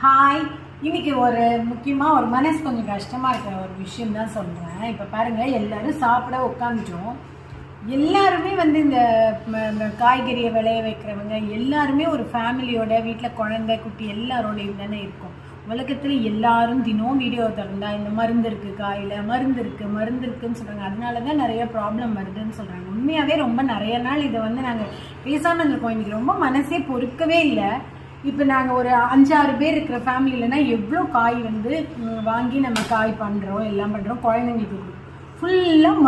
Hi. இன்னைக்கு ஒரு முக்கியமாக ஒரு மனசு கொஞ்சம் கஷ்டமாக இருக்கிற ஒரு விஷயம் தான் சொல்கிறேன். இப்போ பாருங்கள், எல்லோரும் சாப்பிட உட்காந்துட்டோம். எல்லாருமே இந்த காய்கறியை விளைய வைக்கிறவங்க எல்லாருமே ஒரு ஃபேமிலியோட வீட்டில் குழந்தை குட்டி எல்லாரோடையும் தானே இருக்கும். உலகத்தில் எல்லாரும் தினம் வீடியோ திறந்தா இந்த மருந்து இருக்குது, காயில் மருந்து இருக்குன்னு சொல்கிறாங்க. அதனால தான் நிறைய ப்ராப்ளம் வருதுன்னு சொல்கிறாங்க. உண்மையாகவே ரொம்ப நிறைய நாள் இதை நாங்கள் பேசாமல் இருந்திருக்கோம். இன்றைக்கி ரொம்ப மனசே பொறுக்கவே இல்லை. இப்போ நாங்கள் ஒரு 5-6 பேர் இருக்கிற ஃபேமிலியிலனா எவ்வளோ காய் வாங்கி நம்ம காய் பண்ணுறோம், எல்லாம் பண்ணுறோம். குழந்தைங்களுக்கு கொடுக்கும் ஃபுல்லாக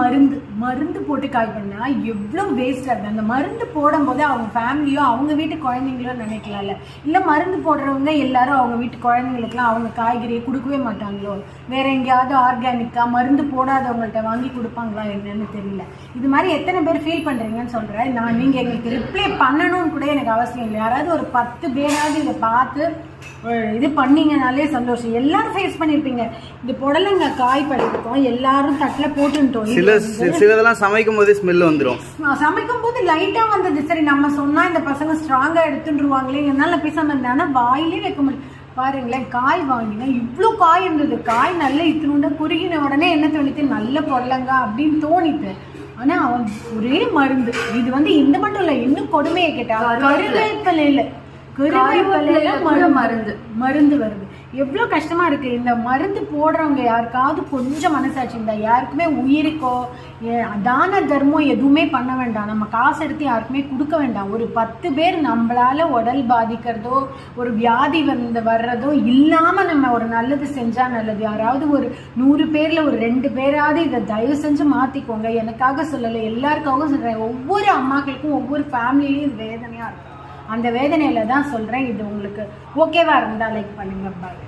மருந்து போட்டு காய் பண்ணால் எவ்வளோ வேஸ்ட் ஆகுது. அந்த மருந்து போடும்போது அவங்க ஃபேமிலியோ அவங்க வீட்டு குழந்தைங்களோ நினைக்கலாம்ல. இல்லை மருந்து போடுறவங்க எல்லாரும் அவங்க வீட்டு குழந்தைங்களுக்குலாம் அவங்க காய்கறியை கொடுக்கவே மாட்டாங்களோ, வேறு எங்கேயாவது ஆர்கானிக்காக மருந்து போடாதவங்கள்ட்ட வாங்கி கொடுப்பாங்களா என்னன்னு தெரியல. இது மாதிரி எத்தனை பேர் ஃபீல் பண்ணுறீங்கன்னு சொல்கிறேன். நீங்கள் எங்களுக்கு ரிப்ளை பண்ணணும்னு கூட எனக்கு அவசியம் இல்லை. யாராவது ஒரு 10 பேராவது இதை பார்த்து இது பண்ணீங்கனாலே சந்தோஷம். எல்லாரும் ஃபேஸ் பண்ணியிருப்பீங்க. இந்த புடலங்க காய் பண்ணிருக்கோம், எல்லாரும் தட்டில் போட்டுட்டோம். சிலதெல்லாம் சமைக்கும் போது ஸ்மெல் வந்துடும். சமைக்கும் போது லைட்டா வந்தது. சரி, நம்ம சொன்னா இந்த பசங்க ஸ்ட்ராங்கா எடுத்துருவாங்களே, என்னால பேசாம இருந்தேன். ஆனா வாயிலே வைக்க முடியும். பாருங்களேன், காய் வாங்கினா இவ்வளோ காய் இருந்தது. காய் நல்ல இத்தினுண்ட குறுகின உடனே என்ன தோணித்து, நல்ல புடலங்க அப்படின்னு தோணிட்டு. ஆனா அவன் ஒரே மருந்து. இது இந்த மட்டும் இல்லை, இன்னும் கொடுமையை கேட்டா கருவேப்பிலையில மருந்து வருது. எவ்வளோ கஷ்டமா இருக்கு. இந்த மருந்து போடுறவங்க யாருக்காவது கொஞ்சம் மனசாட்சி இருந்தா, யாருக்குமே உயிருக்கோ தான தர்மம் எதுவுமே பண்ண வேண்டாம். நம்ம காசு எடுத்து யாருக்குமே கொடுக்க வேண்டாம். ஒரு 10 பேர் நம்மளால உடல் பாதிக்கிறதோ ஒரு வியாதி வர்றதோ இல்லாம நம்ம ஒரு நல்லது செஞ்சா நல்லது. யாராவது ஒரு 100 பேர்ல ஒரு 2 பேராவது இதை தயவு செஞ்சு மாத்திக்கோங்க. எனக்காக சொல்லலை, எல்லாருக்காகவும் சொல்றேன். ஒவ்வொரு அம்மாக்களுக்கும் ஒவ்வொரு ஃபேமிலிலையும் இது வேதனையா இருக்கும். அந்த வேதனையில தான் சொல்றேன். இது உங்களுக்கு ஓகேவா இருந்தா லைக் பண்ணுங்க. பாய்.